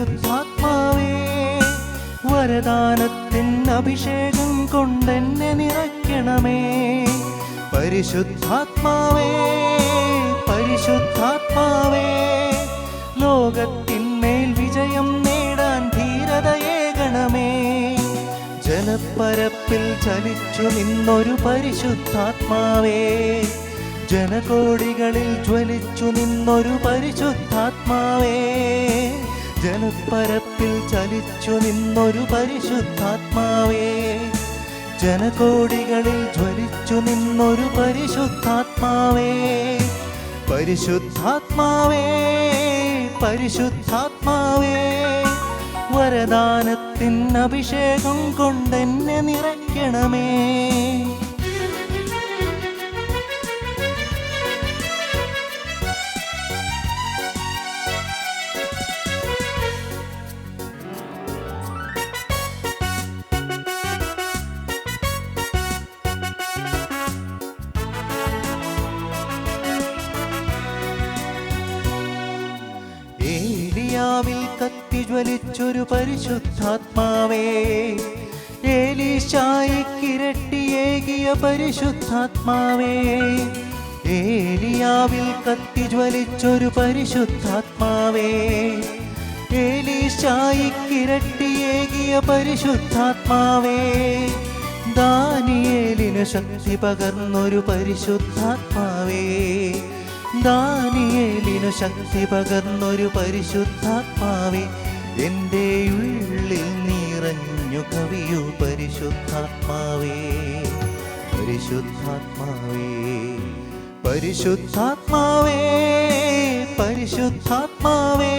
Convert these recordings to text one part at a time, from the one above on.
പരിശുദ്ധാത്മാവേ, വരദാനത്തിൻ അഭിഷേകം കൊണ്ടെന്നെ നിറയ്ക്കണമേ. പരിശുദ്ധാത്മാവേ, പരിശുദ്ധാത്മാവേ, ലോകത്തിന്മേൽ വിജയം നേടാൻ ധീരതയേകണമേ. ജലപ്പരപ്പിൽ ചലിച്ചു നിന്നൊരു പരിശുദ്ധാത്മാവേ, ജനകോടികളിൽ ജ്വലിച്ചു നിന്നൊരു പരിശുദ്ധാത്മാവേ, ജലപ്പരപ്പിൽ ചലിച്ചു നിന്നൊരു പരിശുദ്ധാത്മാവേ, ജനകോടികളിൽ ജ്വലിച്ചു നിന്നൊരു പരിശുദ്ധാത്മാവേ. പരിശുദ്ധാത്മാവേ, പരിശുദ്ധാത്മാവേ, വരദാനത്തിൻ അഭിഷേകം കൊണ്ടെന്നെ നിറയ്ക്കണമേ. ഏലിയാവിൽ കത്തിജ്വലിച്ചൊരു പരിശുദ്ധാത്മാവേ, ഏലീശായിക്കിരട്ടിയേകിയ പരിശുദ്ധാത്മാവേ, ഏലിയാവിൽ കത്തിജ്വലിച്ചൊരു പരിശുദ്ധാത്മാവേ, ഏലീശായിക്കിരട്ടിയേകിയ പരിശുദ്ധാത്മാവേ, ദാനിയേലിനു ശക്തി പകർന്നൊരു പരിശുദ്ധാത്മാവേ, ദാനിയേലിനു ശക്തി പകർന്നൊരു പരിശുദ്ധാത്മാവേ, എൻ്റെ ഉള്ളിൽ നിറഞ്ഞു കവിയൂ പരിശുദ്ധാത്മാവേ. പരിശുദ്ധാത്മാവേ, പരിശുദ്ധാത്മാവേ, പരിശുദ്ധാത്മാവേ,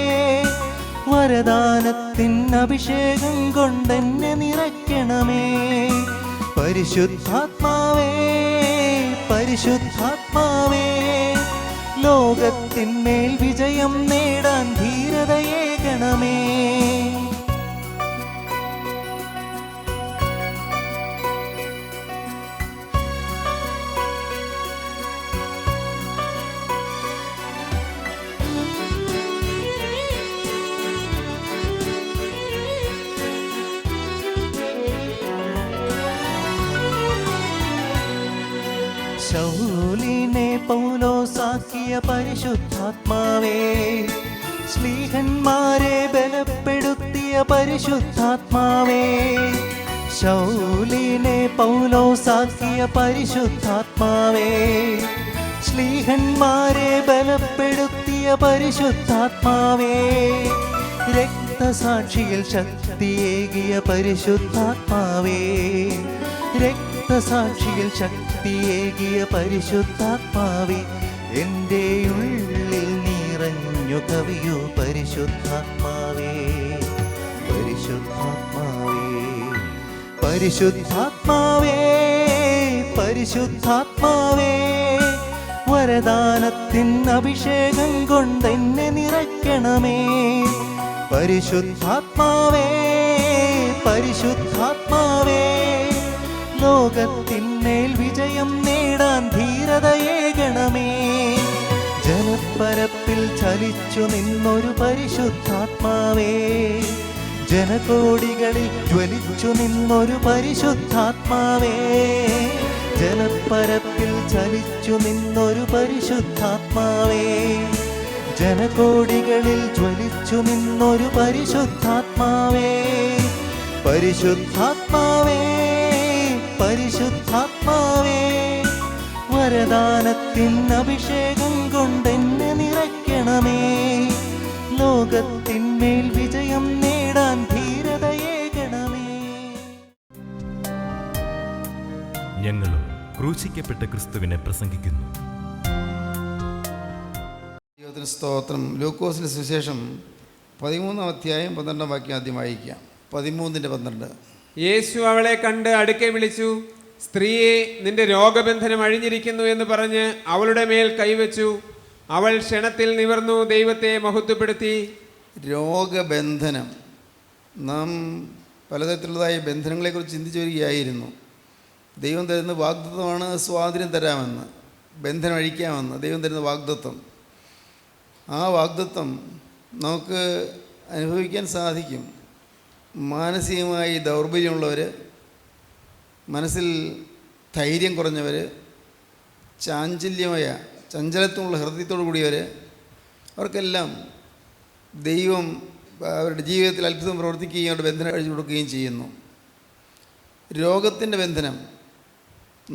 വരദാനത്തിൻ അഭിഷേകം കൊണ്ടെന്നെ നിറയ്ക്കണമേ. പരിശുദ്ധാത്മാവേ, പരിശുദ്ധാത്മാവേ, ലോകത്തിന്മേൽ വിജയം നേടാൻ ധീരതയേകണമേ. ശൗലിനെ പൗലോസാക്കിയ പരിശുദ്ധാത്മാവേ, ശ്ലീഹന്മാരെ ബലപ്പെടുത്തിയ പരിശുദ്ധാത്മാവേ, ശൗലിനെ പൗലോസാക്കിയ പരിശുദ്ധാത്മാവേ, ശ്ലീഹന്മാരെ ബലപ്പെടുത്തിയ പരിശുദ്ധാത്മാവേ, രക്തസാക്ഷിയിൽ ശക്തിയേകിയ പരിശുദ്ധാത്മാവേ, രക്തസാക്ഷിയിൽ ശക്തിയേകിയ പരിശുദ്ധാത്മാവേ, എൻ്റെ ഉള്ളിൽ നിറഞ്ഞു കവിയൂ പരിശുദ്ധാത്മാവേ. പരിശുദ്ധാത്മാവേ, പരിശുദ്ധാത്മാവേ, പരിശുദ്ധാത്മാവേ, വരദാനത്തിൻ അഭിഷേകം കൊണ്ടെന്നെ നിറയ്ക്കണമേ. പരിശുദ്ധാത്മാവേ, പരിശുദ്ധാത്മാവേ, ലോകത്തിന്മേൽ വിജയം നേടാൻ ധീരതയേകണമേ. ജലപ്പരപ്പിൽ ചലിച്ചു നിന്നൊരു പരിശുദ്ധാത്മാവേ, ജനകോടികളിൽ ജ്വലിച്ചു നിന്നൊരു പരിശുദ്ധാത്മാവേ, ജലപ്പരപ്പിൽ ചലിച്ചു നിന്നൊരു പരിശുദ്ധാത്മാവേ, ജനകോടികളിൽ ജ്വലിച്ചു നിന്നൊരു പരിശുദ്ധാത്മാവേ. പരിശുദ്ധാത്മാവേ, പരിശുദ്ധാത്മാവേ, വരദാനത്തിൻ അഭിഷേകം കൊണ്ടെന്നെ നിറയ്ക്കണമേ. ലോകത്തിന്മേൽ വിജയം നേടാൻ ധീരതയേകണമേ. ഞങ്ങളും ക്രൂശിക്കപ്പെട്ട ക്രിസ്തുവിനെ പ്രസംഗിക്കുന്നു. ദൈവത്തിന് സ്തോത്രം. ലൂക്കോസിന്റെ സുവിശേഷം 13-ാം അധ്യായം 12-ാം വാക്യം ആദ്യം വായിക്കാം. 13:12. യേശു അവളെ കണ്ട് അടുക്കെ വിളിച്ചു, സ്ത്രീയെ, നിന്റെ രോഗബന്ധനം അഴിഞ്ഞിരിക്കുന്നു എന്ന് പറഞ്ഞ് അവളുടെ മേൽ കൈവച്ചു. അവൾ ക്ഷണത്തിൽ നിവർന്നു ദൈവത്തെ മഹത്വപ്പെടുത്തി. രോഗബന്ധനം, നാം പലതരത്തിലുള്ളതായ ബന്ധനങ്ങളെക്കുറിച്ച് ചിന്തിച്ചു വരികയായിരുന്നു. ദൈവം തരുന്ന വാഗ്ദത്തമാണ് സ്വാതന്ത്ര്യം തരാമെന്ന്, ബന്ധനം അഴിക്കാമെന്ന് ദൈവം തരുന്ന വാഗ്ദത്തം. ആ വാഗ്ദത്തം നമുക്ക് അനുഭവിക്കാൻ സാധിക്കും. മാനസികമായി ദൗർബല്യമുള്ളവർ, മനസ്സിൽ ധൈര്യം കുറഞ്ഞവർ, ചഞ്ചലത്വമുള്ള ഹൃദയത്തോടു കൂടിയവർ, അവർക്കെല്ലാം ദൈവം അവരുടെ ജീവിതത്തിൽ അത്ഭുതം പ്രവർത്തിക്കുകയും അവരുടെ ബന്ധനം കഴിച്ചു കൊടുക്കുകയും ചെയ്യുന്നു. രോഗത്തിൻ്റെ ബന്ധനം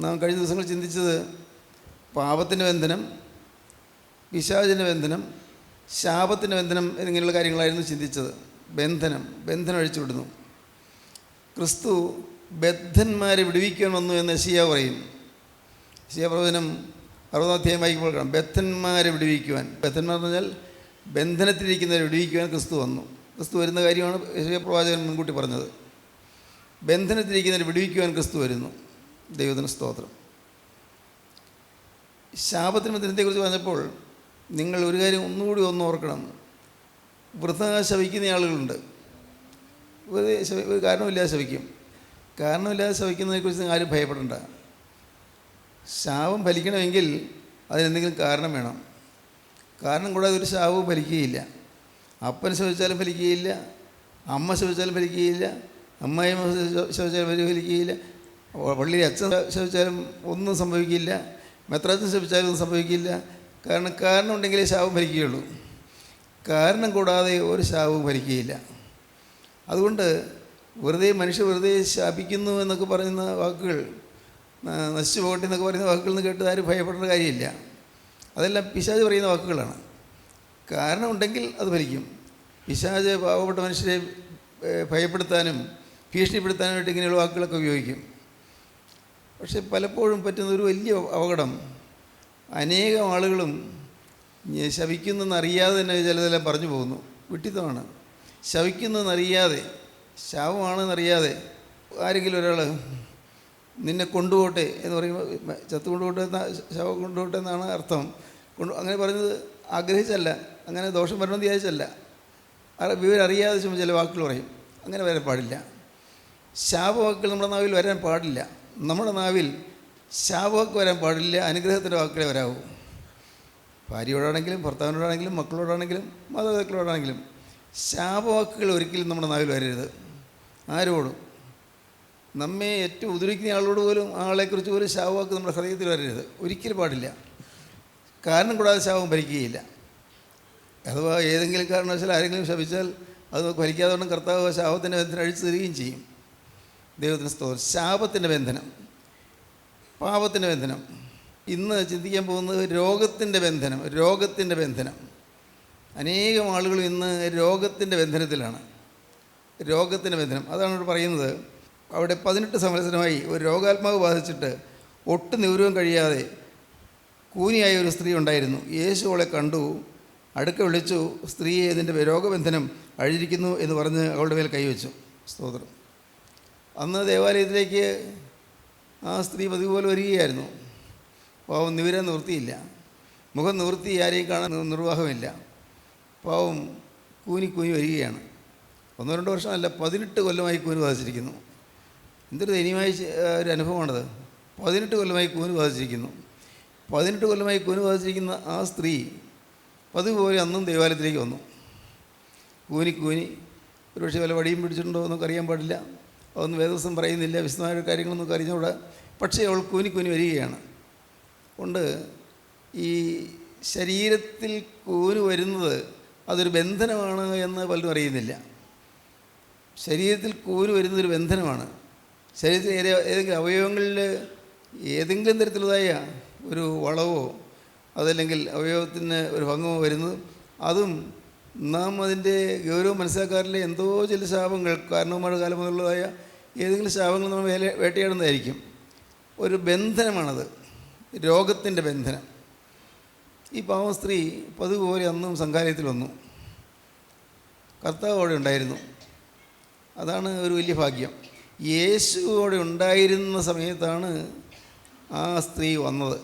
നാം കഴിഞ്ഞ ദിവസങ്ങൾ ചിന്തിച്ചത് പാപത്തിൻ്റെ ബന്ധനം, പിശാചിൻ്റെ ബന്ധനം, ശാപത്തിൻ്റെ ബന്ധനം എന്നിങ്ങനെയുള്ള കാര്യങ്ങളായിരുന്നു ചിന്തിച്ചത്. ബന്ധനം അഴിച്ചു വിടുന്നു. ക്രിസ്തു ബദ്ധന്മാരെ വിടുവിക്കാൻ വന്നു എന്ന് യെശയ്യാവ് പറയും. യെശയ്യാ പ്രവചനം 60 അധ്യായം വായിക്കുമ്പോൾ കാണാം, ബദ്ധന്മാരെ വിടുവിക്കുവാൻ. ബദ്ധന്മാർ എന്ന് പറഞ്ഞാൽ ബന്ധനത്തിലിരിക്കുന്നവരെ വിടുവിക്കുവാൻ ക്രിസ്തു വന്നു. ക്രിസ്തു വരുന്ന കാര്യമാണ് യെശയ്യാ പ്രവാചകൻ മുൻകൂട്ടി പറഞ്ഞത്. ബന്ധനത്തിലിരിക്കുന്നവരെ വിടുവിക്കുവാൻ ക്രിസ്തു വരുന്നു. ദൈവത്തിന് സ്തോത്രം. ശാപത്തിന് ബന്ധനത്തെക്കുറിച്ച് പറഞ്ഞപ്പോൾ നിങ്ങൾ ഒരു കാര്യം ഒന്നുകൂടി ഓർക്കണം. വൃഥാ ശവിക്കുന്ന ആളുകളുണ്ട്. ഒരു കാരണമില്ലാതെ ശവിക്കും. കാരണമില്ലാതെ ശവിക്കുന്നതിനെക്കുറിച്ച് ആരും ഭയപ്പെടേണ്ട. ശാപം ഫലിക്കണമെങ്കിൽ അതിനെന്തെങ്കിലും കാരണം വേണം. കാരണം കൂടാതെ ഒരു ശാപവും ഫലിക്കുകയില്ല. അപ്പൻ ശവിച്ചാലും ഫലിക്കുകയില്ല, അമ്മ ശവിച്ചാലും ഫലിക്കുകയില്ല, അമ്മായിമ്മ ശവിച്ചാലും ഫലിക്കുകയില്ല, പള്ളിയിൽ അച്ഛൻ ശവിച്ചാലും ഒന്നും സംഭവിക്കില്ല, മെത്രാച്ചൻ ശവിച്ചാലും ഒന്നും സംഭവിക്കില്ല. കാരണം ഉണ്ടെങ്കിലേ ശാപം ഫലിക്കുകയുള്ളൂ. കാരണം കൂടാതെ ഒരു ശാപവും ഫലിക്കുകയില്ല. അതുകൊണ്ട് മനുഷ്യർ വെറുതെ ശാപിക്കുന്നു എന്നൊക്കെ പറയുന്ന വാക്കുകൾ, നശിച്ചു പോകട്ടെ എന്നൊക്കെ പറയുന്ന വാക്കുകൾ നിന്ന് കേട്ട് ആരും ഭയപ്പെടേണ്ട കാര്യമില്ല. അതെല്ലാം പിശാച് പറയുന്ന വാക്കുകളാണ്. കാരണം ഉണ്ടെങ്കിൽ അത് ഫലിക്കും. പിശാച് പാവപ്പെട്ട മനുഷ്യരെ ഭയപ്പെടുത്താനും ഭീഷണിപ്പെടുത്താനുമായിട്ട് ഇങ്ങനെയുള്ള വാക്കുകളൊക്കെ ഉപയോഗിക്കും. പക്ഷെ പലപ്പോഴും പറ്റുന്ന ഒരു വലിയ അപകടം, അനേകം ആളുകളും ശവിക്കുന്നെന്നറിയാതെ തന്നെ ചിലതെല്ലാം പറഞ്ഞു പോകുന്നു. വിഡ്ഢിത്തമാണ്. ശവിക്കുന്നെന്നറിയാതെ, ശാപമാണെന്നറിയാതെ ആരെങ്കിലും ഒരാൾ നിന്നെ കൊണ്ടുപോട്ടെ എന്ന് പറയുമ്പോൾ ചത്തു കൊണ്ടുപോട്ടെ, ശവം കൊണ്ടുപോട്ടെ എന്നാണ് അർത്ഥം. അങ്ങനെ പറയുന്നത് ആഗ്രഹിച്ചല്ല, അങ്ങനെ ദോഷം വരണമെന്ന് വിചാരിച്ചല്ല, വിവരം അറിയാതെ ചുമ്മാ ചില വാക്കുകൾ പറയും. അങ്ങനെ വരാൻ പാടില്ല. ശാപവാക്കുകൾ നമ്മുടെ നാവിൽ വരാൻ പാടില്ല. നമ്മുടെ നാവിൽ ശാപവാക്ക് വരാൻ പാടില്ല, അനുഗ്രഹത്തിൻ്റെ വാക്കുകളെ വരാവൂ. ഭാര്യയോടാണെങ്കിലും ഭർത്താവിനോടാണെങ്കിലും മക്കളോടാണെങ്കിലും മാതാപിതാക്കളോടാണെങ്കിലും ശാപവാക്കുകൾ ഒരിക്കലും നമ്മുടെ നാവിൽ വരരുത്. ആരോടും, നമ്മെ ഏറ്റവും ഉദ്രവിക്കുന്ന ആളോട് പോലും, ആളെക്കുറിച്ച് പോലും ശാപവാക്ക് നമ്മുടെ ഹൃദയത്തിൽ വരരുത്. ഒരിക്കലും പാടില്ല. കാരണം കൂടാതെ ശാപം ഭരിക്കുകയില്ല. അഥവാ ഏതെങ്കിലും കാരണവശാൽ ആരെങ്കിലും ശപിച്ചാൽ അത് ഭരിക്കാതെ കൊണ്ട് കർത്താവ് ശാപത്തിൻ്റെ ബന്ധനം അഴിച്ചു തരികയും ചെയ്യും. ദൈവത്തിന് സ്തോത്രം. ശാപത്തിൻ്റെ ബന്ധനം, പാപത്തിൻ്റെ ബന്ധനം. ഇന്ന് ചിന്തിക്കാൻ പോകുന്നത് രോഗത്തിൻ്റെ ബന്ധനം. അനേകം ആളുകൾ ഇന്ന് രോഗത്തിൻ്റെ ബന്ധനത്തിലാണ്. രോഗത്തിൻ്റെ ബന്ധനം, അതാണ് ഇവിടെ പറയുന്നത്. അവിടെ 18 സംവത്സരമായി ഒരു രോഗാത്മാവ് ബാധിച്ചിട്ട് ഒട്ടും നിവരുവാൻ കഴിയാതെ കൂനിയായ ഒരു സ്ത്രീ ഉണ്ടായിരുന്നു. യേശു അവളെ കണ്ടു, അടുക്ക വിളിച്ചു, സ്ത്രീയെ ഇതിൻ്റെ രോഗബന്ധനം അഴിഞ്ഞിരിക്കുന്നു എന്ന് പറഞ്ഞ് അവളുടെ മേൽ കൈവച്ചു. സ്തോത്രം. അന്ന് ദേവാലയത്തിലേക്ക് ആ സ്ത്രീ പതിവ് പോലെ വരികയായിരുന്നു. പാവം നിവരാൻ നിവൃത്തിയില്ല, മുഖം നിവൃത്തി ആരെയും കാണാൻ നിർവാഹമില്ല. പാവം കൂനി വരികയാണ്. 1-2 വർഷമല്ല, 18 കൊല്ലമായി കൂന് ബാധിച്ചിരിക്കുന്നു. എന്തൊരു ദയനീയമായ ഒരു അനുഭവമാണത്. 18 കൊല്ലമായി കൂന് ബാധിച്ചിരിക്കുന്നു. 18 കൊല്ലമായി കൂന് ബാധിച്ചിരിക്കുന്ന ആ സ്ത്രീ പതിവ് പോലെ അന്നും ദേവാലയത്തിലേക്ക് വന്നു. കൂനി ഒരുപക്ഷെ വല്ല വടിയും പിടിച്ചിട്ടുണ്ടോ എന്നൊക്കെ അറിയാൻ പാടില്ല. അതൊന്നും വേദവസം പറയുന്നില്ല, വിശദമായ കാര്യങ്ങളൊന്നും അറിഞ്ഞുകൂടാ. പക്ഷേ അവൾ കൂനി വരികയാണ്. കൊണ്ട് ഈ ശരീരത്തിൽ കൂന് വരുന്നത് അതൊരു ബന്ധനമാണ് എന്ന് പലരും അറിയുന്നില്ല. ശരീരത്തിൽ കൂന് വരുന്നതൊരു ബന്ധനമാണ്. ശരീരത്തിൽ ഏതെങ്കിലും അവയവങ്ങളിൽ ഏതെങ്കിലും തരത്തിലുള്ളതായ ഒരു വളവോ അതല്ലെങ്കിൽ അവയവത്തിന് ഒരു ഭംഗമോ വരുന്നത്, അതും നാം അതിൻ്റെ ഗൗരവം മനസ്സിലാക്കാറില്ല. എന്തോ ചില ശാപങ്ങൾ, കാരണവന്മാരുടെ കാലം മുതലുള്ളതായ ഏതെങ്കിലും ശാപങ്ങൾ നമ്മൾ വേട്ടയാടുന്നതായിരിക്കും. ഒരു ബന്ധനമാണത്, രോഗത്തിൻ്റെ ബന്ധനം. ഈ പാവം സ്ത്രീ പതിവ് പോലെ അന്നും സംഘാലയത്തിൽ വന്നു. കർത്താവ് അവിടെ ഉണ്ടായിരുന്നു. അതാണ് ഒരു വലിയ ഭാഗ്യം. യേശു അവിടെ ഉണ്ടായിരുന്ന സമയത്താണ് ആ സ്ത്രീ വന്നത്.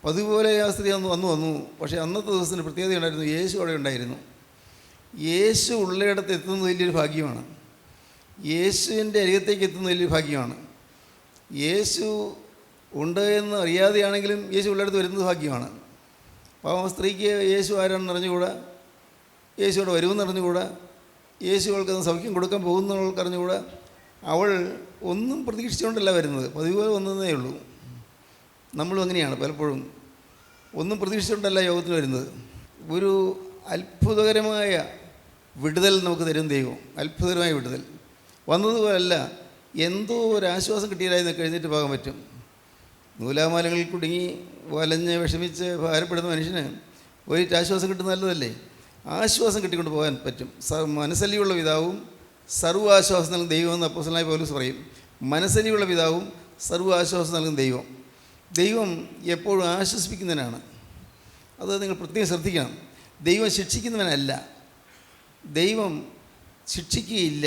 പതിവ് പോലെ ആ സ്ത്രീ വന്നു. പക്ഷേ അന്നത്തെ ദിവസത്തിന് പ്രത്യേകത ഉണ്ടായിരുന്നു. യേശു അവിടെ ഉണ്ടായിരുന്നു. യേശു ഉള്ളയിടത്ത് എത്തുന്നത് വലിയൊരു ഭാഗ്യമാണ്. യേശുവിൻ്റെ അരികത്തേക്ക് എത്തുന്നത് വലിയൊരു ഭാഗ്യമാണ്. യേശു ഉണ്ട് എന്ന് അറിയാതെയാണെങ്കിലും യേശു ഉള്ളിടത്ത് വരുന്നത് ഭാഗ്യമാണ്. പാവം സ്ത്രീക്ക് യേശു ആരാണെന്ന് അറിഞ്ഞുകൂടാ. യേശുവിടെ വരുമെന്ന് അറിഞ്ഞുകൂടാ, യേശു അവൾക്ക് സൗഖ്യം കൊടുക്കാൻ പോകുന്നവൾക്ക് അറിഞ്ഞുകൂടാ. അവൾ ഒന്നും പ്രതീക്ഷിച്ചുകൊണ്ടല്ല വരുന്നത്, പതിവ് പോലെ വന്നതേ ഉള്ളൂ. നമ്മളും അങ്ങനെയാണ് പലപ്പോഴും, ഒന്നും പ്രതീക്ഷിച്ചുകൊണ്ടല്ല യോഗത്തിന് വരുന്നത്. ഒരു അത്ഭുതകരമായ വിടുതൽ നമുക്ക് തരും ദൈവം, അത്ഭുതകരമായ വിടുതൽ. വന്നതുപോലല്ല, എന്തോ ഒരു ആശ്വാസം കിട്ടിയതായി കഴിഞ്ഞിട്ട് പോകാൻ പറ്റും. നൂലാമാലകളിൽ കുടുങ്ങി വലഞ്ഞ് വിഷമിച്ച് ഭാരപ്പെടുന്ന മനുഷ്യന് ഒരു ആശ്വാസം കിട്ടുന്ന നല്ലതല്ലേ? ആശ്വാസം കിട്ടിക്കൊണ്ട് പോകാൻ പറ്റും. മനസ്സലിയുള്ള പിതാവും സർവ്വാശ്വാസം നൽകുന്ന ദൈവം എന്ന് അപ്പോസ്തലനായ പൗലോസ് പറയും. മനസ്സലിയുള്ള പിതാവും സർവ്വാശ്വാസം നൽകുന്ന ദൈവം. ദൈവം എപ്പോഴും ആശ്വസിപ്പിക്കുന്നവനാണ്. അത് നിങ്ങൾ പ്രത്യേകം ശ്രദ്ധിക്കണം. ദൈവം ശിക്ഷിക്കുന്നവനല്ല, ദൈവം ശിക്ഷിക്കുകയില്ല.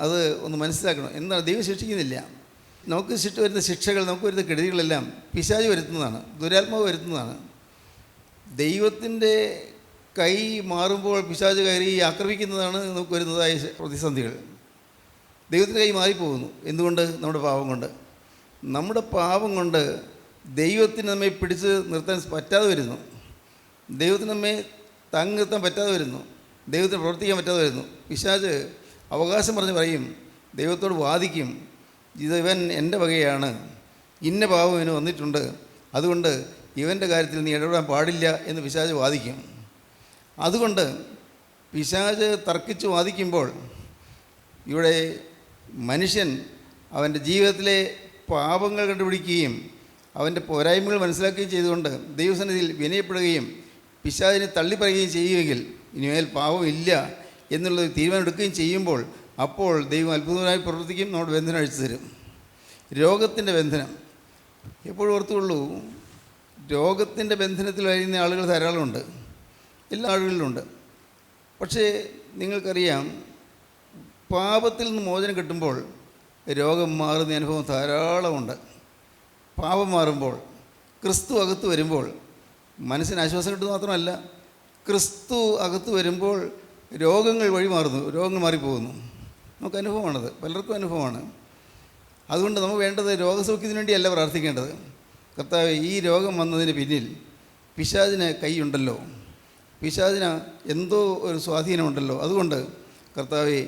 അത് ഒന്ന് മനസ്സിലാക്കണം. എന്താണ്? ദൈവം ശിക്ഷിക്കുന്നില്ല. നമുക്ക് വരുന്ന ശിക്ഷകൾ, നമുക്ക് വരുന്ന കെടുതികളെല്ലാം പിശാച് വരുത്തുന്നതാണ്, ദുരാത്മാവ് വരുത്തുന്നതാണ്. ദൈവത്തിൻ്റെ കൈ മാറുമ്പോൾ പിശാച് കയറി ആക്രമിക്കുന്നതാണ് നമുക്ക് വരുന്നതായ പ്രതിസന്ധികൾ. ദൈവത്തിൻ്റെ കൈ മാറിപ്പോകുന്നു. എന്തുകൊണ്ട്? നമ്മുടെ പാപം കൊണ്ട്. നമ്മുടെ പാപം കൊണ്ട് ദൈവത്തിന് നമ്മെ പിടിച്ച് നിർത്താൻ പറ്റാതെ വരുന്നു, ദൈവത്തിന് നമ്മെ താങ്ങി നിർത്താൻ പറ്റാതെ വരുന്നു, ദൈവത്തിന് പ്രവർത്തിക്കാൻ പറ്റാതെ വരുന്നു. പിശാച് അവകാശം പറഞ്ഞ് പറയും, ദൈവത്തോട് വാദിക്കും, ഇവൻ എൻ്റെ വകയാണ്, ഇന്ന പാപം ഇവന് വന്നിട്ടുണ്ട്, അതുകൊണ്ട് ഇവൻ്റെ കാര്യത്തിൽ നീ ഇടപെടാൻ പാടില്ല എന്ന് പിശാച് വാദിക്കും. അതുകൊണ്ട് പിശാച് തർക്കിച്ച് വാദിക്കുമ്പോൾ ഇവിടെ മനുഷ്യൻ അവൻ്റെ ജീവിതത്തിലെ പാപങ്ങൾ കണ്ടുപിടിക്കുകയും അവൻ്റെ പോരായ്മകൾ മനസ്സിലാക്കുകയും ചെയ്തുകൊണ്ട് ദൈവസന്നിധിയിൽ വിനയപ്പെടുകയും പിശാചിനെ തള്ളിപ്പറയുകയും ചെയ്യുമെങ്കിൽ ഇനിമേൽ പാപമില്ല എന്നുള്ളത് തീരുമാനമെടുക്കുകയും ചെയ്യുമ്പോൾ അപ്പോൾ ദൈവം അത്ഭുതമായി പ്രവർത്തിക്കും, നമ്മുടെ ബന്ധനം അഴിച്ചു തരും. രോഗത്തിൻ്റെ ബന്ധനം എപ്പോഴും ഓർത്തുകൊള്ളൂ. രോഗത്തിൻ്റെ ബന്ധനത്തിൽ കഴിയുന്ന ആളുകൾ ധാരാളമുണ്ട്, എല്ലാ ആളുകളിലുണ്ട്. പക്ഷേ നിങ്ങൾക്കറിയാം, പാപത്തിൽ നിന്ന് മോചനം കിട്ടുമ്പോൾ രോഗം മാറുന്ന അനുഭവം ധാരാളമുണ്ട്. പാപം മാറുമ്പോൾ, ക്രിസ്തു അകത്ത് വരുമ്പോൾ മനസ്സിന് ആശ്വാസം കിട്ടുന്നത് മാത്രമല്ല, ക്രിസ്തു അകത്ത് വരുമ്പോൾ രോഗങ്ങൾ വഴി മാറുന്നു, രോഗങ്ങൾ മാറിപ്പോകുന്നു. നമുക്ക് അനുഭവമാണത്, പലർക്കും അനുഭവമാണ്. അതുകൊണ്ട് നമുക്ക് വേണ്ടത് രോഗസൗഖ്യത്തിന് വേണ്ടിയല്ല പ്രാർത്ഥിക്കേണ്ടത്. കർത്താവേ, ഈ രോഗം വന്നതിന് പിന്നിൽ പിശാചിന് കൈയുണ്ടല്ലോ, പിശാചിന് എന്തോ ഒരു സ്വാധീനമുണ്ടല്ലോ, അതുകൊണ്ട് കർത്താവേ,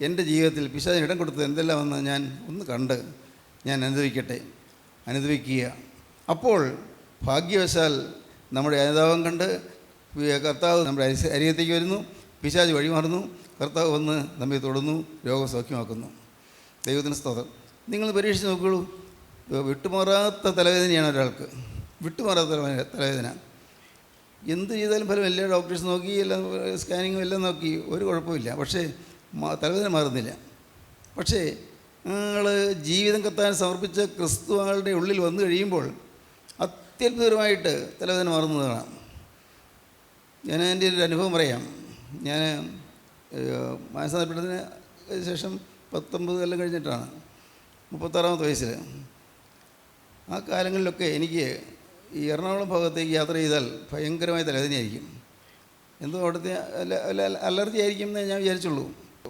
എൻ്റെ ജീവിതത്തിൽ പിശാചിന് ഇടം കൊടുത്തത് എന്തെല്ലാം വന്ന് ഞാൻ ഒന്ന് കണ്ട് ഞാൻ അനുഭവിക്കുക. അപ്പോൾ ഭാഗ്യവശാൽ നമ്മുടെ അനുതാപം കണ്ട് കർത്താവ് നമ്മുടെ അരികത്തേക്ക് വരുന്നു, പിശാച് വഴിമാറുന്നു, കർത്താവ് വന്ന് നമ്മെ തൊടുന്നു, രോഗം സൗഖ്യമാക്കുന്നു. ദൈവത്തിന് സ്തോത്രം. നിങ്ങൾ പരീക്ഷിച്ച് നോക്കുള്ളൂ. വിട്ടുമാറാത്ത തലവേദനയാണ് ഒരാൾക്ക്, വിട്ടുമാറാത്ത തലവേദന. എന്ത് ചെയ്താലും ഫലമില്ല. ഡോക്ടേഴ്സ് നോക്കി, എല്ലാം സ്കാനിങ്ങും എല്ലാം നോക്കി, ഒരു കുഴപ്പമില്ല. പക്ഷേ തലവേദന മാറുന്നില്ല. പക്ഷേ ആൾ ജീവിതം കത്താൻ സമർപ്പിച്ച ക്രിസ്തു ആളുടെ ഉള്ളിൽ വന്നു കഴിയുമ്പോൾ അത്യത്ഭുതകരമായിട്ട് തലവേദന മാറുന്നതാണ്. ഞാൻ എൻ്റെ ഒരു അനുഭവം പറയാം. ഞാൻ മാനസാന്തരപ്പെട്ടതിന് ശേഷം 19 കൊല്ലം കഴിഞ്ഞിട്ടാണ്, 36-ാമത്തെ വയസ്സിൽ. ആ കാലങ്ങളിലൊക്കെ എനിക്ക് ഈ എറണാകുളം ഭാഗത്തേക്ക് യാത്ര ചെയ്താൽ ഭയങ്കരമായ തലവേദനയായിരിക്കും. എന്തോ അവിടുത്തെ അലർജി ആയിരിക്കും എന്നേ ഞാൻ വിചാരിച്ചുള്ളൂ.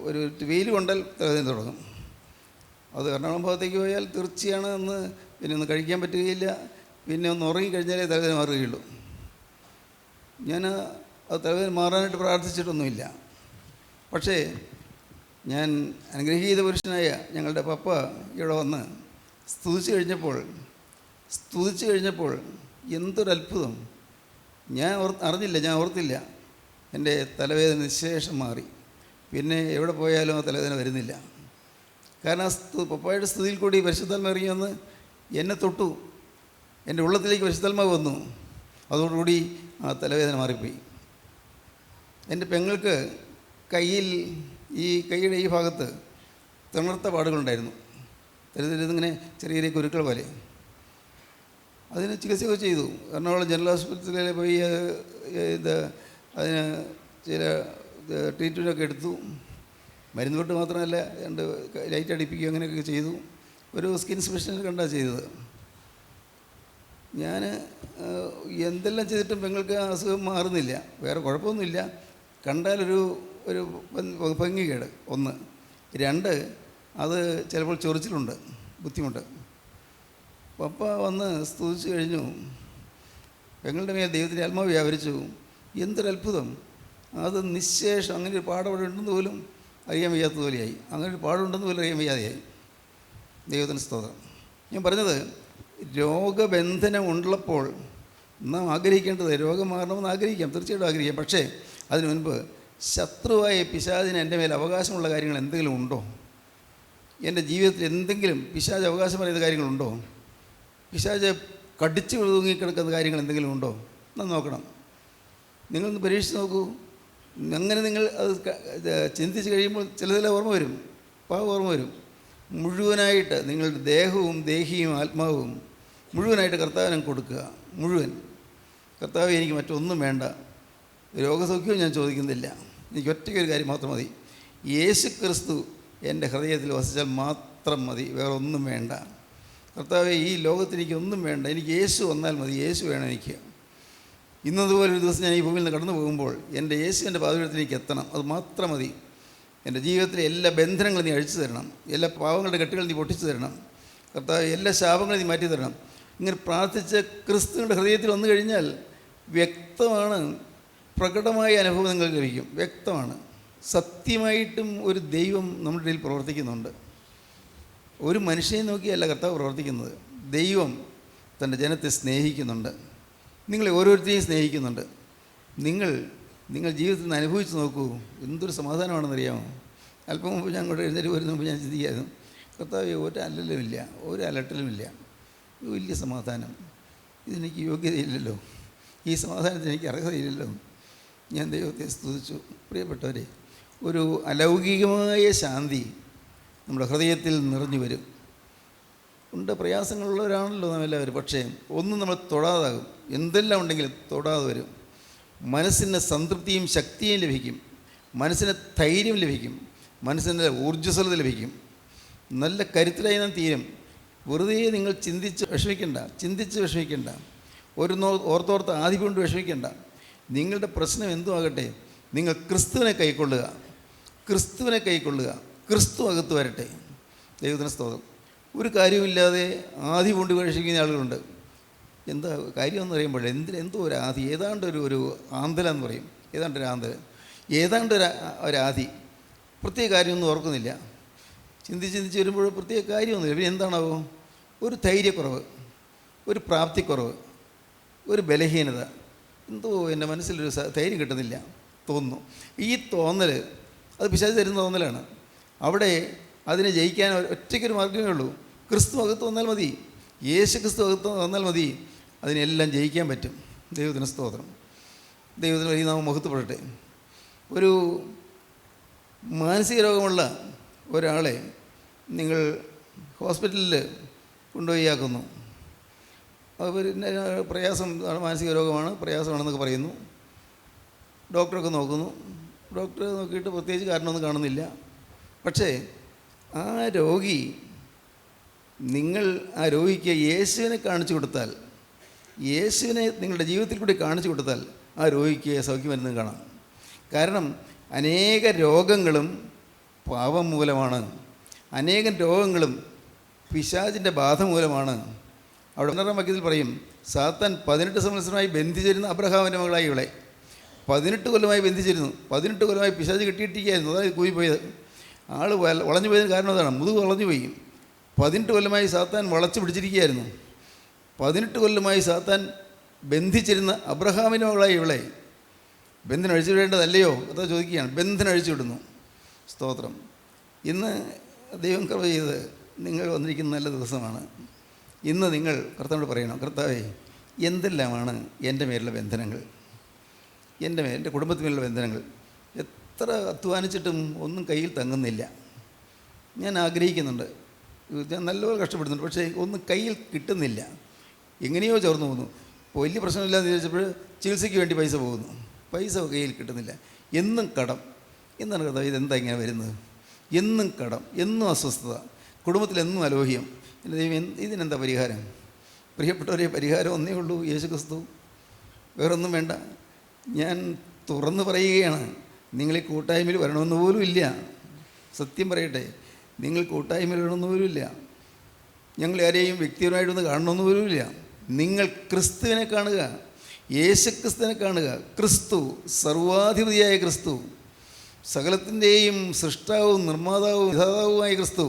ഒരു വെയിൽ കൊണ്ടാൽ തലവേദന തുടങ്ങും. അത് എറണാകുളം ഭാഗത്തേക്ക് പോയാൽ തീർച്ചയാണ് എന്ന് പിന്നെ ഒന്നും കഴിക്കാൻ പറ്റുകയില്ല, പിന്നെ ഒന്ന് ഉറങ്ങിക്കഴിഞ്ഞാലേ തലവേദന മാറുകയുള്ളൂ. ഞാൻ അത് തലവേദന മാറാനായിട്ട് പ്രാർത്ഥിച്ചിട്ടൊന്നുമില്ല. പക്ഷേ ഞാൻ അനുഗ്രഹീത പുരുഷനായ ഞങ്ങളുടെ പപ്പ ഇവിടെ വന്ന് സ്തുതിച്ചു കഴിഞ്ഞപ്പോൾ എന്തൊരത്ഭുതം! ഞാൻ അറിഞ്ഞില്ല, ഞാൻ ഓർത്തില്ല. എൻ്റെ തലവേദന നിശേഷം മാറി. പിന്നെ എവിടെ പോയാലും ആ തലവേദന വരുന്നില്ല. കാരണം പപ്പായുടെ സ്തുതിയിൽ കൂടി പരിശുദ്ധാത്മ ഇറങ്ങി വന്ന് എന്നെ തൊട്ടു, എൻ്റെ ഉള്ളത്തിലേക്ക് പരിശുദ്ധാത്മാവ് വന്നു. അതോടുകൂടി ആ തലവേദന മാറിപ്പോയി. എൻ്റെ പെങ്ങൾക്ക് കയ്യിൽ, ഈ കൈയുടെ ഈ ഭാഗത്ത് തിണർത്ത പാടുകളുണ്ടായിരുന്നു. തരുതിങ്ങനെ ചെറിയ ചെറിയ കുരുക്കൾ പോലെ. അതിന് ചികിത്സയൊക്കെ ചെയ്തു. എറണാകുളം ജനറൽ ആശുപത്രിയിൽ പോയി അതിന് ചില ട്രീറ്റ്മെൻറ്റൊക്കെ എടുത്തു. മരുന്ന് തൊട്ട് മാത്രമല്ല, രണ്ട് ലൈറ്റ് അടിപ്പിക്കുക, അങ്ങനെയൊക്കെ ചെയ്തു. ഒരു സ്കിൻ സ്പെഷ്യലിസ്റ്റ് കണ്ടാണ് ചെയ്തത്. ഞാൻ എന്തെല്ലാം ചെയ്തിട്ടും പെങ്ങൾക്ക് അസുഖം മാറുന്നില്ല. വേറെ കുഴപ്പമൊന്നുമില്ല. കണ്ടാലൊരു ഭംഗികേട് 1. 2, അത് ചിലപ്പോൾ ചൊറിച്ചിലുണ്ട്, ബുദ്ധിമുട്ട്. പപ്പ വന്ന് സ്തുതിച്ചു കഴിഞ്ഞു. പെങ്ങളുടെ മേൽ ദൈവത്തിൻ്റെ ആത്മാവ് വ്യാപരിച്ചു. എന്തൊരത്ഭുതം! അത് നിശേഷം അങ്ങനെ ഒരു പാഠം അവിടെ ഉണ്ടെന്ന് പോലും അറിയാൻ വയ്യാത്തതുപോലെയായി. അങ്ങനെ ഒരു പാടുണ്ടെന്ന് പോലും അറിയാൻ വയ്യാതെയായി. ദൈവത്തിന് സ്തോത്രം. ഞാൻ പറഞ്ഞത്, രോഗബന്ധനം ഉള്ളപ്പോൾ നാം ആഗ്രഹിക്കേണ്ടത് രോഗം മാറണമെന്ന് ആഗ്രഹിക്കാം, തീർച്ചയായിട്ടും ആഗ്രഹിക്കാം. പക്ഷേ അതിനു മുൻപ് ശത്രുവായ പിശാചിന് എൻ്റെ മേൽ അവകാശമുള്ള കാര്യങ്ങൾ എന്തെങ്കിലും ഉണ്ടോ? എൻ്റെ ജീവിതത്തിൽ എന്തെങ്കിലും പിശാച് അവകാശം പറയുന്ന കാര്യങ്ങളുണ്ടോ? പിശാച് കടിച്ചു തൂങ്ങിക്കിടക്കുന്ന കാര്യങ്ങൾ എന്തെങ്കിലും ഉണ്ടോ എന്ന് നോക്കണം. നിങ്ങളൊന്ന് പരീക്ഷിച്ച് നോക്കൂ. അങ്ങനെ നിങ്ങൾ അത് ചിന്തിച്ച് കഴിയുമ്പോൾ ചിലതെല്ലാം ഓർമ്മ വരും, ഓർമ്മ വരും. മുഴുവനായിട്ട് നിങ്ങളുടെ ദേഹവും ദേഹിയും ആത്മാവും മുഴുവനായിട്ട് കർത്താവിനെ കൊടുക്കുക. മുഴുവൻ കർത്താവ്, എനിക്ക് മറ്റൊന്നും വേണ്ട, രോഗസൗഖ്യവും ഞാൻ ചോദിക്കുന്നില്ല, എനിക്ക് ഒറ്റയ്ക്കൊരു കാര്യം മാത്രം മതി, യേശു ക്രിസ്തു എൻ്റെ ഹൃദയത്തിൽ വസിച്ചാൽ മാത്രം മതി, വേറെ ഒന്നും വേണ്ട. കർത്താവേ, ഈ ലോകത്തിൽ എനിക്ക് ഒന്നും വേണ്ട, എനിക്ക് യേശു വന്നാൽ മതി, യേശു വേണം എനിക്ക്. ഇന്നതുപോലെ ഒരു ദിവസം ഞാൻ ഈ ഭൂമിയിൽ നിന്ന് കടന്നു പോകുമ്പോൾ എൻ്റെ യേശുവിൻ്റെ പാദപീഠത്തിലേക്ക് എത്തണം, അത് മാത്രം മതി. എൻ്റെ ജീവിതത്തിലെ എല്ലാ ബന്ധനങ്ങളും നീ അഴിച്ചു തരണം, എല്ലാ പാവങ്ങളുടെ കെട്ടുകൾ നീ പൊട്ടിച്ചു തരണം കർത്താവ്, എല്ലാ ശാപങ്ങളും നീ മാറ്റി തരണം. ഇങ്ങനെ പ്രാർത്ഥിച്ച ക്രിസ്തുവിൻ്റെ ഹൃദയത്തിൽ വന്നു കഴിഞ്ഞാൽ വ്യക്തമാണ്, പ്രകടമായ അനുഭവം നിങ്ങൾക്ക് ലഭിക്കും. വ്യക്തമാണ്, സത്യമായിട്ടും ഒരു ദൈവം നമ്മുടെ ഇടയിൽ പ്രവർത്തിക്കുന്നുണ്ട്. ഒരു മനുഷ്യനെ നോക്കിയല്ല കർത്താവ് പ്രവർത്തിക്കുന്നത്. ദൈവം തൻ്റെ ജനത്തെ സ്നേഹിക്കുന്നുണ്ട്, നിങ്ങളെ ഓരോരുത്തരെയും സ്നേഹിക്കുന്നുണ്ട്. നിങ്ങൾ ജീവിതത്തിൽ നിന്ന് അനുഭവിച്ച് നോക്കൂ, എന്തൊരു സമാധാനമാണെന്നറിയാമോ? അല്പം മുമ്പ് ഞാൻ അങ്ങോട്ട് എഴുന്നേറ്റ് വരുന്ന മുമ്പ് ഞാൻ ചിന്തിക്കായിരുന്നു, കർത്താവ് ഒരു അല്ലലുമില്ല, ഒരു അലട്ടലുമില്ല, വലിയ സമാധാനം, ഇതെനിക്ക് യോഗ്യതയില്ലല്ലോ, ഈ സമാധാനത്തിന് എനിക്ക് അർഹതയില്ലല്ലോ. ഞാൻ ദൈവത്തെ സ്തുതിച്ചു. പ്രിയപ്പെട്ടവരെ, ഒരു അലൗകികമായ ശാന്തി നമ്മുടെ ഹൃദയത്തിൽ നിറഞ്ഞു വരും. ഉണ്ട്, പ്രയാസങ്ങളുള്ളവരാണല്ലോ നാം എല്ലാവരും, പക്ഷേ ഒന്നും നമ്മൾ തൊടാതാകും. എന്തെല്ലാം ഉണ്ടെങ്കിലും തൊടാതെ വരും. മനസ്സിന് സംതൃപ്തിയും ശക്തിയും ലഭിക്കും, മനസ്സിന് ധൈര്യം ലഭിക്കും, മനസ്സിൻ്റെ ഊർജ്ജസ്വലത ലഭിക്കും, നല്ല കരുത്തരായി നാം തീരും. വെറുതെ നിങ്ങൾ ചിന്തിച്ച് വിഷമിക്കേണ്ട, ഓർത്തോർത്ത് ആദ്യം കൊണ്ട് വിഷമിക്കേണ്ട. നിങ്ങളുടെ പ്രശ്നം എന്തും ആകട്ടെ, നിങ്ങൾ ക്രിസ്തുവിനെ കൈക്കൊള്ളുക, ക്രിസ്തു അകത്ത് വരട്ടെ. ദൈവത്തിന് സ്തോത്രം. ഒരു കാര്യമില്ലാതെ ആദി കൊണ്ട് വിഷമിക്കുന്ന ആളുകളുണ്ട്. എന്താ കാര്യമെന്ന് പറയുമ്പോൾ എന്തോ ഒരു ആദി, ഏതാണ്ട് ഒരു ആന്തലെന്ന് പറയും, ഏതാണ്ട് ഒരു ആദി, പ്രത്യേക കാര്യമൊന്നും ഓർക്കുന്നില്ല. ചിന്തിച്ച് വരുമ്പോൾ പ്രത്യേക കാര്യമൊന്നുമില്ല. പിന്നെ എന്താണാവോ? ഒരു ധൈര്യക്കുറവ്, ഒരു പ്രാപ്തിക്കുറവ്, ഒരു ബലഹീനത, എന്തോ എൻ്റെ മനസ്സിലൊരു ധൈര്യം കിട്ടുന്നില്ല തോന്നുന്നു. ഈ തോന്നൽ അത് പിശാച് തരുന്ന തോന്നലാണ്. അവിടെ അതിനെ ജയിക്കാൻ ഒറ്റയ്ക്കൊരു മാർഗ്ഗമേ ഉള്ളൂ, ക്രിസ്തു അകത്ത് വന്നാൽ മതി, യേശു ക്രിസ്തു അകത്ത് വന്നാൽ മതി, അതിനെല്ലാം ജയിക്കാൻ പറ്റും. ദൈവത്തിന് സ്തോത്രം. ദൈവത്തിന് വലിയ നാമം മഹത്വപ്പെടട്ടെ. ഒരു മാനസിക രോഗമുള്ള ഒരാളെ നിങ്ങൾ ഹോസ്പിറ്റലിൽ കൊണ്ടുപോയി ആക്കുന്നു. അവർ പ്രയാസം, മാനസിക രോഗമാണ്, പ്രയാസമാണെന്നൊക്കെ പറയുന്നു. ഡോക്ടറൊക്കെ നോക്കുന്നു. ഡോക്ടർ നോക്കിയിട്ട് പ്രത്യേകിച്ച് കാരണമൊന്നും കാണുന്നില്ല. പക്ഷേ ആ രോഗിക്ക് യേശുവിനെ കാണിച്ചു കൊടുത്താൽ, യേശുവിനെ നിങ്ങളുടെ ജീവിതത്തിൽ കൂടി കാണിച്ചു കൊടുത്താൽ ആ രോഗിക്ക് സൗഖ്യം വരുന്നത് കാണാം. കാരണം അനേക രോഗങ്ങളും പാപം മൂലമാണ്, അനേകം രോഗങ്ങളും പിശാചിൻ്റെ ബാധ മൂലമാണ്. അവിടെ 12-ാം വാക്യത്തിൽ പറയും, സാത്താൻ 18 സംവത്സരമായി ബന്ധിച്ചിരുന്ന അബ്രഹാമിൻ്റെ മകളായി ഇവളെ 18 കൊല്ലമായി ബന്ധിച്ചിരുന്നു. 18 കൊല്ലമായി പിശാച് കെട്ടിയിട്ടിരിക്കുകയായിരുന്നു. അതായത് കൂടിപ്പോയത്. ആൾ വളഞ്ഞു പോയതിന് കാരണം അതാണ്, മുതുക് വളഞ്ഞു പോയി. 18 കൊല്ലമായി സാത്താൻ വളച്ചു പിടിച്ചിരിക്കുകയായിരുന്നു. 18 കൊല്ലമായി സാത്താൻ ബന്ധിച്ചിരുന്ന അബ്രഹാമിൻ്റെ മകളായി ഇവളെ ബന്ധനം അഴിച്ചു വിടേണ്ടതല്ലയോ? അതാ ചോദിക്കുകയാണ്. ബന്ധനം അഴിച്ചു വിടുന്നു. സ്തോത്രം. ഇന്ന് ദൈവം കൃപ ചെയ്ത് നിങ്ങൾ വന്നിരിക്കുന്ന നല്ല ദിവസമാണ്. ഇന്ന് നിങ്ങൾ കർത്താവിനോട് പറയണം, കർത്താവേ, എന്തെല്ലാമാണ് എൻ്റെ മേലുള്ള ബന്ധനങ്ങൾ, എൻ്റെ കുടുംബത്തിനുള്ള ബന്ധനങ്ങൾ. എത്ര അധ്വാനിച്ചിട്ടും ഒന്നും കയ്യിൽ തങ്ങുന്നില്ല. ഞാൻ ആഗ്രഹിക്കുന്നുണ്ട്, ഞാൻ നല്ലപോലെ കഷ്ടപ്പെടുന്നുണ്ട്, പക്ഷേ ഒന്നും കയ്യിൽ കിട്ടുന്നില്ല. എങ്ങനെയോ ചോർന്നു പോകുന്നു. ഇപ്പോൾ വലിയ പ്രശ്നമില്ലാന്ന് വിചാരിച്ചപ്പോൾ ചികിത്സയ്ക്ക് വേണ്ടി പൈസ പോകുന്നു, പൈസ കയ്യിൽ കിട്ടുന്നില്ല. എന്നും കടം. എന്താണ് കർത്താവേ, ഇതെന്താ ഇങ്ങനെ വരുന്നത്? എന്നും കടം, എന്നും അസ്വസ്ഥത, കുടുംബത്തിലെന്നും അലോഹ്യം. എൻ്റെ ദൈവം, ഇതിനെന്താ പരിഹാരം? പ്രിയപ്പെട്ടവരെ, പരിഹാരം ഒന്നേ ഉള്ളൂ, യേശു ക്രിസ്തു. വേറൊന്നും വേണ്ട. ഞാൻ തുറന്നു പറയുകയാണ്, നിങ്ങൾ ഈ കൂട്ടായ്മയിൽ വരണമെന്ന് പോലും ഇല്ല. സത്യം പറയട്ടെ, നിങ്ങൾ കൂട്ടായ്മയിൽ വരണമെന്ന് പോലും ഇല്ല. ഞങ്ങൾ ആരെയും വ്യക്തിപരമായിട്ടൊന്ന് കാണണമെന്ന് പോലും ഇല്ല. നിങ്ങൾ ക്രിസ്തുവിനെ കാണുക, യേശുക്രിസ്തുവിനെ കാണുക. ക്രിസ്തു, സർവാധിപതിയായ ക്രിസ്തു, സകലത്തിൻ്റെയും സൃഷ്ടാവും നിർമ്മാതാവും വിധാതാവുമായ ക്രിസ്തു.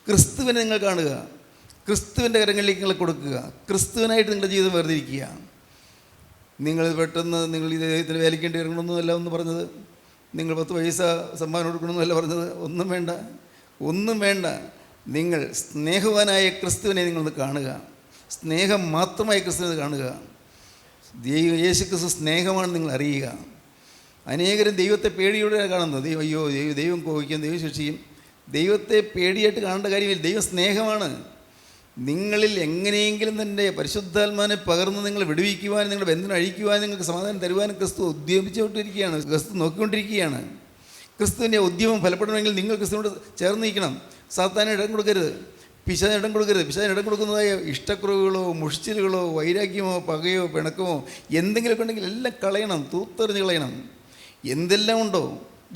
ക്രിസ്തുവിനെ നിങ്ങൾ കാണുക, ക്രിസ്തുവിൻ്റെ കരങ്ങളിലേക്ക് നിങ്ങൾ കൊടുക്കുക, ക്രിസ്തുവിനായിട്ട് നിങ്ങളുടെ ജീവിതം വേർതിരിക്കുക. നിങ്ങൾ പെട്ടെന്ന് നിങ്ങൾ ഈ ദൈവത്തിന് വേലിക്കേണ്ടി ഇറങ്ങണമെന്നല്ല ഒന്ന് പറഞ്ഞത്, നിങ്ങൾ 10 പൈസ സമ്മാനം കൊടുക്കണമെന്നല്ല പറഞ്ഞത്. ഒന്നും വേണ്ട, ഒന്നും വേണ്ട. നിങ്ങൾ സ്നേഹവാനായ ക്രിസ്തുവിനെ നിങ്ങളൊന്ന് കാണുക, സ്നേഹം മാത്രമായ ക്രിസ്തുവിനെ കാണുക. യേശു ക്രിസ്തു സ്നേഹമാണ് നിങ്ങൾ അറിയുക. അനേകരും ദൈവത്തെ പേടിയോടെയാണ് കാണുന്നത്. അയ്യോ ദൈവം കോപിക്കും, ദൈവം ശിക്ഷിക്കും. ദൈവത്തെ പേടിയായിട്ട് കാണേണ്ട കാര്യമില്ല. ദൈവം സ്നേഹമാണ്. നിങ്ങളിൽ എങ്ങനെയെങ്കിലും തന്നെ പരിശുദ്ധാത്മാവിനെ പകർന്ന് നിങ്ങൾ വിടുവിക്കുവാനും നിങ്ങളുടെ ബന്ധനം അഴിക്കുവാനും നിങ്ങൾക്ക് സമാധാനം തരുവാനും ക്രിസ്തു ഉദ്യമിച്ചുകൊണ്ടിരിക്കുകയാണ്. ക്രിസ്തു നോക്കിക്കൊണ്ടിരിക്കുകയാണ്. ക്രിസ്തുവിൻ്റെ ഉദ്യമം ഫലപ്പെടണമെങ്കിൽ നിങ്ങൾ ക്രിസ്തുവിനോട് ചേർന്ന് നിൽക്കണം. സാത്താന് ഇടം കൊടുക്കരുത്, പിശാചിന് ഇടം കൊടുക്കരുത്. പിശാചിന് ഇടം കൊടുക്കുന്നതായ ഇഷ്ടക്കുറവുകളോ മുഷിച്ചിലുകളോ വൈരാഗ്യമോ പകയോ പിണക്കമോ എന്തെങ്കിലുമൊക്കെ ഉണ്ടെങ്കിൽ എല്ലാം കളയണം, തൂത്തെറിഞ്ഞ് കളയണം. എന്തെല്ലാം ഉണ്ടോ,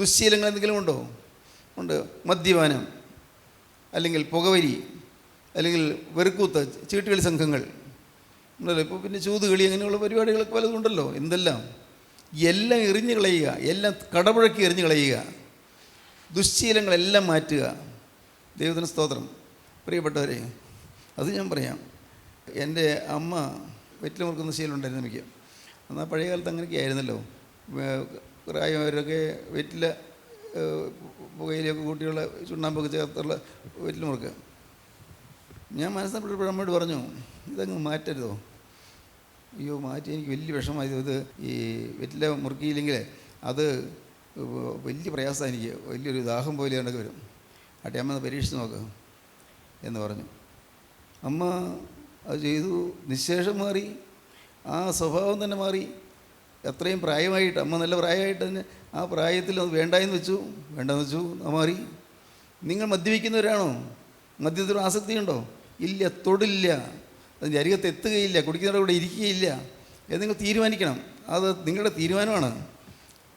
ദുശ്ശീലങ്ങൾ എന്തെങ്കിലും ഉണ്ടോ? ഉണ്ട്. മദ്യപാനം, അല്ലെങ്കിൽ പുകവലി, അല്ലെങ്കിൽ വെറുക്കൂത്ത്, ചീട്ടുകളി സംഘങ്ങൾ ഉണ്ടല്ലോ. ഇപ്പോൾ പിന്നെ ചൂതുകളി, അങ്ങനെയുള്ള പരിപാടികളൊക്കെ പലതും ഉണ്ടല്ലോ. എന്തെല്ലാം എല്ലാം എറിഞ്ഞു കളയുക, എല്ലാം കടപുഴക്കി എറിഞ്ഞു കളയുക, ദുശ്ശീലങ്ങളെല്ലാം മാറ്റുക. ദൈവത്തിന് സ്തോത്രം. പ്രിയപ്പെട്ടവരെ, അത് ഞാൻ പറയാം. എൻ്റെ അമ്മ വെറ്റില മുറുക്കുന്ന ശീലമുണ്ടായിരുന്നു എനിക്ക്. എന്നാൽ പഴയ കാലത്ത് അങ്ങനെയൊക്കെ ആയിരുന്നല്ലോ. പ്രായമായവരൊക്കെ വെറ്റില പുകയിലൊക്കെ കൂട്ടിയുള്ള ചുണ്ണാമ്പൊക്കെ ചേർത്തുള്ള വെറ്റില മുറുക്കുക. ഞാൻ മനസ്സിലാക്കിയപ്പോൾ അമ്മയോട് പറഞ്ഞു, ഇതങ്ങ് മാറ്റരുതോ? അയ്യോ മാറ്റി, എനിക്ക് വലിയ വിഷമമായി. ഇത് ഈ വെറ്റില മുറുക്കിയില്ലെങ്കിൽ അത് വലിയ പ്രയാസമാണ്, എനിക്ക് വലിയൊരു ദാഹം പോലെ ഉണ്ടൊക്കെ വരും. ആട്ടെ അമ്മ പരീക്ഷിച്ച് നോക്ക് എന്ന് പറഞ്ഞു. അമ്മ അത് ചെയ്തു. നിശേഷം മാറി, ആ സ്വഭാവം തന്നെ മാറി. അത്രയും പ്രായമായിട്ട്, അമ്മ നല്ല പ്രായമായിട്ട് തന്നെ ആ പ്രായത്തിൽ അത് വേണ്ടായെന്ന് വെച്ചു, വേണ്ടെന്ന് വെച്ചു, മാറി. നിങ്ങൾ മദ്യപിക്കുന്നവരാണോ? മദ്യത്തിനോട് ആസക്തിയുണ്ടോ? ഇല്ല, തൊടില്ല, അതിൻ്റെ അരികത്ത് എത്തുകയില്ല, കുടിക്കുന്നവരുടെ കൂടെ ഇരിക്കുകയില്ല എന്ന് നിങ്ങൾ തീരുമാനിക്കണം. അത് നിങ്ങളുടെ തീരുമാനമാണ്.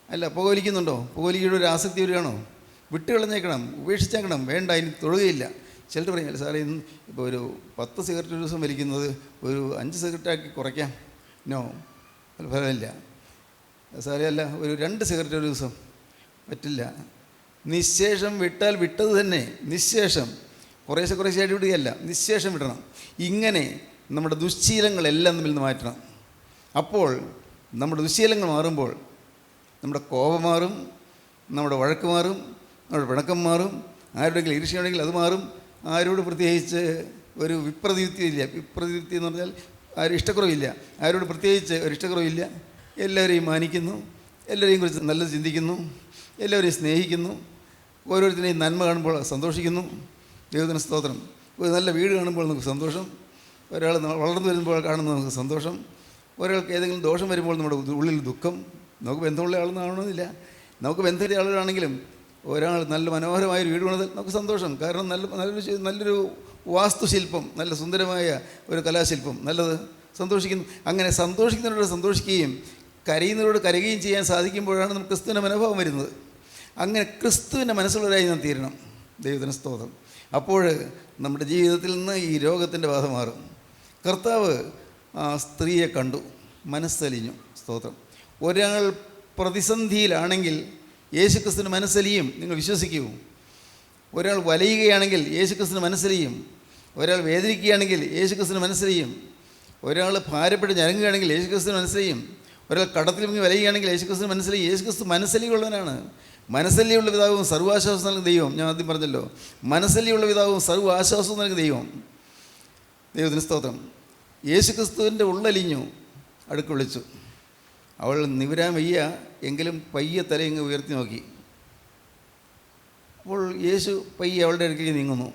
അല്ല, പുകവലിക്കുന്നുണ്ടോ? പുകവലിയുടെ ഒരു ആസക്തി വരികയാണോ? വിട്ടുകളഞ്ഞേക്കണം, ഉപേക്ഷിച്ചേക്കണം. വേണ്ട, ഇനി തൊടുകയില്ല. ചിലർ പറയും, സാറേ ഇന്ന് ഇപ്പോൾ ഒരു 10 സിഗരറ്റ് ഒരു ദിവസം വലിക്കുന്നത് ഒരു 5 സിഗരറ്റാക്കി കുറയ്ക്കാം. നോ, അത് ഫലമില്ല. സാറേ അല്ല, ഒരു 2 സിഗരറ്റ് ഒരു ദിവസം പറ്റില്ല. നിശേഷം വിട്ടാൽ വിട്ടത് തന്നെ. നിശേഷം കുറേശ്ശായിട്ട് വിടുകയല്ല, നിശേഷം വിടണം. ഇങ്ങനെ നമ്മുടെ ദുശ്ശീലങ്ങളെല്ലാം തമ്മിൽ നിന്ന് മാറ്റണം. അപ്പോൾ നമ്മുടെ ദുശ്ശീലങ്ങൾ മാറുമ്പോൾ നമ്മുടെ കോപം മാറും, നമ്മുടെ വഴക്ക് മാറും, നമ്മുടെ പിണക്കം മാറും, ആരുടെയെങ്കിലും ഈർഷ്യയുണ്ടെങ്കിൽ അത് മാറും. ആരോട് പ്രത്യേകിച്ച് ഒരു വിപ്രതിപത്തി എന്ന് പറഞ്ഞാൽ ആരും ഇഷ്ടക്കുറവില്ല. ആരോട് പ്രത്യേകിച്ച് ഒരു ഇഷ്ടക്കുറവില്ല. എല്ലാവരെയും മാനിക്കുന്നു, എല്ലാവരെയും കുറിച്ച് നല്ലത് ചിന്തിക്കുന്നു, എല്ലാവരെയും സ്നേഹിക്കുന്നു, ഓരോരുത്തരെയും നന്മ കാണുമ്പോൾ സന്തോഷിക്കുന്നു. ദൈവത്തിന് സ്തോത്രം. ഒരു നല്ല വീട് കാണുമ്പോൾ നമുക്ക് സന്തോഷം, ഒരാൾ വളർന്നു വരുമ്പോൾ കാണുന്നത് നമുക്ക് സന്തോഷം, ഒരാൾക്ക് ഏതെങ്കിലും ദോഷം വരുമ്പോൾ നമ്മുടെ ഉള്ളിൽ ദുഃഖം. നമുക്ക് ബന്ധമുള്ള ആളെന്നാവണമെന്നില്ല, നമുക്ക് ബന്ധമുള്ള ആളുകളാണെങ്കിലും ഒരാൾ നല്ല മനോഹരമായൊരു വീട് പണിതാൽ നമുക്ക് സന്തോഷം. കാരണം നല്ലൊരു വാസ്തുശില്പം, നല്ല സുന്ദരമായ ഒരു കലാശില്പം, നല്ലത്, സന്തോഷിക്കുന്നു. അങ്ങനെ സന്തോഷിക്കുന്നവരോട് സന്തോഷിക്കുകയും കരയുന്നവരോട് കരയുകയും ചെയ്യാൻ സാധിക്കുമ്പോഴാണ് നമുക്ക് ക്രിസ്തുവിൻ്റെ മനോഭാവം വരുന്നത്. അങ്ങനെ ക്രിസ്തുവിൻ്റെ മനസ്സുള്ളവരായി നാം തീരണം. ദൈവത്തിന് സ്തോത്രം. അപ്പോൾ നമ്മുടെ ജീവിതത്തിൽ നിന്ന് ഈ രോഗത്തിൻ്റെ ബാധ മാറും. കർത്താവ് ആ സ്ത്രീയെ കണ്ടു, മനസ്സലിഞ്ഞു. സ്തോത്രം. ഒരാൾ പ്രതിസന്ധിയിലാണെങ്കിൽ യേശുക്രിസ്തുവിന് മനസ്സലിയും. നിങ്ങൾ വിശ്വസിക്കൂ. ഒരാൾ വലയുകയാണെങ്കിൽ യേശുക്രിസ്തുവിന് മനസ്സലിയും. ഒരാൾ വേദനിക്കുകയാണെങ്കിൽ യേശുക്രിസ്തുവിന് മനസ്സലിയും. ഒരാൾ ഭാരപ്പെട്ട് ഞരങ്ങുകയാണെങ്കിൽ യേശുക്രിസ്തുവിന് മനസ്സലിയും. ഒരാൾ കടത്തിൽ മുങ്ങി വലയുകയാണെങ്കിൽ യേശുക്രിസ്തുവിന് മനസ്സലിയും. യേശുക്രിസ്തു മനസ്സലിയുള്ളവനാണ്. മനസ്സല്ലിയുള്ള പിതാവും സർവ്വാശ്വാസം നൽകുന്ന ദൈവം. ഞാൻ ആദ്യം പറഞ്ഞല്ലോ, മനസ്സല്ലിയുള്ള പിതാവും സർവ്വാശ്വാസവും നൽകുന്ന ദൈവം. ദൈവത്തിന് സ്തോത്രം. യേശുക്രിസ്തുവിൻ്റെ ഉള്ളലിഞ്ഞു, അടുക്ക് വിളിച്ചു. അവൾ നിവരാൻ വയ്യ, എങ്കിലും പയ്യെ തലയിങ്ങ് ഉയർത്തി നോക്കി. അപ്പോൾ യേശു പയ്യെ അവളുടെ അടുക്കിലേക്ക് നീങ്ങുന്നു.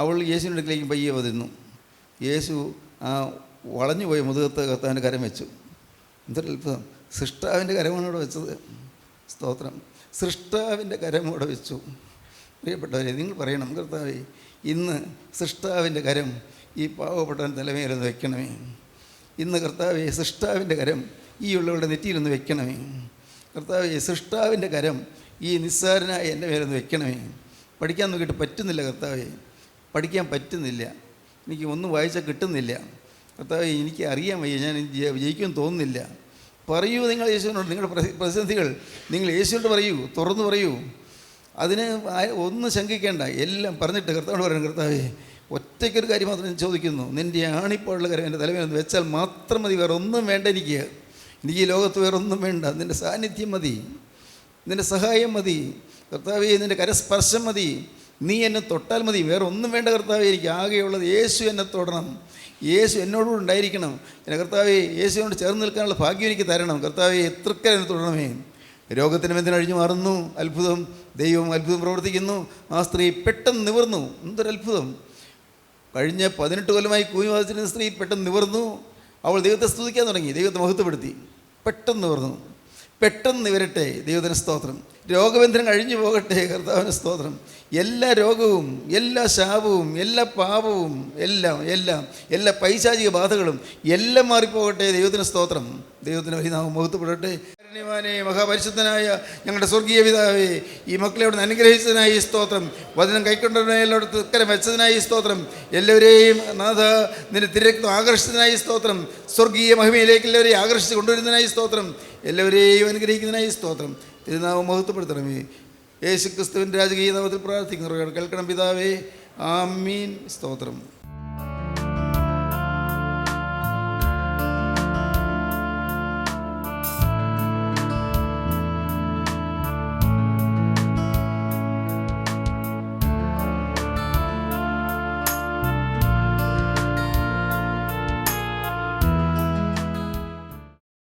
അവൾ യേശുവിൻ്റെ അടുക്കിലേക്ക് പയ്യെ വതിരുന്നു. യേശു ആ വളഞ്ഞുപോയ മുതുകത്ത് കർത്താവിൻ്റെ കരം വെച്ചു. എന്തൊരു അത്ഭുതം! സൃഷ്ടാവിൻ്റെ കരമാണ് അവിടെ വെച്ചത്. സ്തോത്രം. സൃഷ്ടാവിൻ്റെ കരം അവിടെ വെച്ചു. പ്രിയപ്പെട്ടവരെ, നിങ്ങൾ പറയണം, കർത്താവേ, ഇന്ന് സൃഷ്ടാവിൻ്റെ കരം ഈ പാവപ്പെട്ടവൻ തലമേലൊന്ന് വെക്കണമേ. ഇന്ന് കർത്താവേ, സൃഷ്ടാവിൻ്റെ കരം ഈ ഉള്ളവരുടെ നെറ്റിയിലൊന്ന് വെക്കണമേ. കർത്താവേ, സൃഷ്ടാവിൻ്റെ കരം ഈ നിസ്സാരനായ എൻ്റെ മേലൊന്ന് വെക്കണമേ. പഠിക്കാൻ നോക്കിയിട്ട് പറ്റുന്നില്ല കർത്താവേ, പഠിക്കാൻ പറ്റുന്നില്ല. എനിക്ക് ഒന്നും വായിച്ചാൽ കിട്ടുന്നില്ല. കർത്താവേ എനിക്ക് അറിയാൻ വയ്യ, ഞാൻ ജയിക്കുമെന്ന് തോന്നുന്നില്ല. പറയൂ നിങ്ങൾ യേശുവിനോട്, നിങ്ങളുടെ പ്രതിസന്ധികൾ നിങ്ങൾ യേശുവിനോട് പറയൂ, തുറന്നു പറയൂ. അതിന് ഒന്നും ശങ്കിക്കേണ്ട, എല്ലാം പറഞ്ഞിട്ട് കർത്താവോട് പറയണം, കർത്താവേ ഒറ്റയ്ക്കൊരു കാര്യം മാത്രം ഞാൻ ചോദിക്കുന്നു, നിൻ്റെ ആണിപ്പോഴുള്ള കാര്യം എൻ്റെ തലവേദന വെച്ചാൽ മാത്രം മതി, വേറെ ഒന്നും വേണ്ട എനിക്ക് ഈ ലോകത്ത് വേറെ ഒന്നും വേണ്ട. നിൻ്റെ സാന്നിധ്യം മതി, നിൻ്റെ സഹായം മതി കർത്താവേ, നിൻ്റെ കരസ്പർശം മതി, നീ എന്നെ തൊട്ടാൽ മതി, വേറെ ഒന്നും വേണ്ട കർത്താവേ. എനിക്ക് ആകെയുള്ളത് യേശു എന്നെ തൊടണം, യേശു എന്നോടുകൂടെ ഉണ്ടായിരിക്കണം. എൻ്റെ കർത്താവേ യേശുവിനോട് ചേർന്ന് നിൽക്കാനുള്ള ഭാഗ്യം എനിക്ക് തരണം കർത്താവേ. എത്രക്കാർ എന്നെ തൊടണമേ. രോഗത്തിന് ബന്ധനഴിഞ്ഞു മാറുന്നു, അത്ഭുതം, ദൈവം അത്ഭുതം പ്രവർത്തിക്കുന്നു. ആ സ്ത്രീ പെട്ടെന്ന് നിവർന്നു. എന്തൊരത്ഭുതം! കഴിഞ്ഞ 18 കൊല്ലമായി കൂനി ബാധിച്ചിരുന്ന സ്ത്രീ പെട്ടെന്ന് നിവർന്നു. അവൾ ദൈവത്തെ സ്തുതിക്കാൻ തുടങ്ങി, ദൈവത്തെ മഹത്വപ്പെടുത്തി. പെട്ടെന്ന് നിവർന്നു. പെട്ടെന്ന് നിവരട്ടെ, ദൈവത്തിന് സ്തോത്രം. രോഗബന്ധനം കഴിഞ്ഞു പോകട്ടെ, കർത്താവിന് സ്തോത്രം. എല്ലാ രോഗവും, എല്ലാ ശാപവും, എല്ലാ പാപവും, എല്ലാ പൈശാചിക ബാധകളും എല്ലാം മാറിപ്പോകട്ടെ, ദൈവത്തിന് സ്തോത്രം. ദൈവത്തിന് വലിയ മഹത്വപ്പെടട്ടെ. മഹാപരിശുദ്ധനായ ഞങ്ങളുടെ സ്വർഗീയ പിതാവേ, ഈ മക്കളെ അവിടെ നിന്ന് അനുഗ്രഹിച്ചതിനായി സ്തോത്രം. വചനം കൈക്കൊണ്ടതിനായി എല്ലായിടത്ത് ഉക്കരം വെച്ചതിനായി സ്തോത്രം. എല്ലാവരെയും നാഥ നിന്റെ തിരക്തം ആകർഷിച്ചതിനായി സ്തോത്രം. സ്വർഗീയ മഹിമയിലേക്ക് എല്ലാവരെയും ആകർഷിച്ച് കൊണ്ടുവരുന്നതിനായി സ്തോത്രം. എല്ലാവരെയും അനുഗ്രഹിക്കുന്നതിനായി സ്തോത്രം. തിരുനാമം മഹത്വപ്പെടുത്തണമേ. യേശു ക്രിസ്തുവിൻ്റെ രാജകീയ നാമത്തിൽ പ്രാർത്ഥിക്കുന്നവർ കേൾക്കണം പിതാവേ, ആമീൻ. സ്തോത്രം.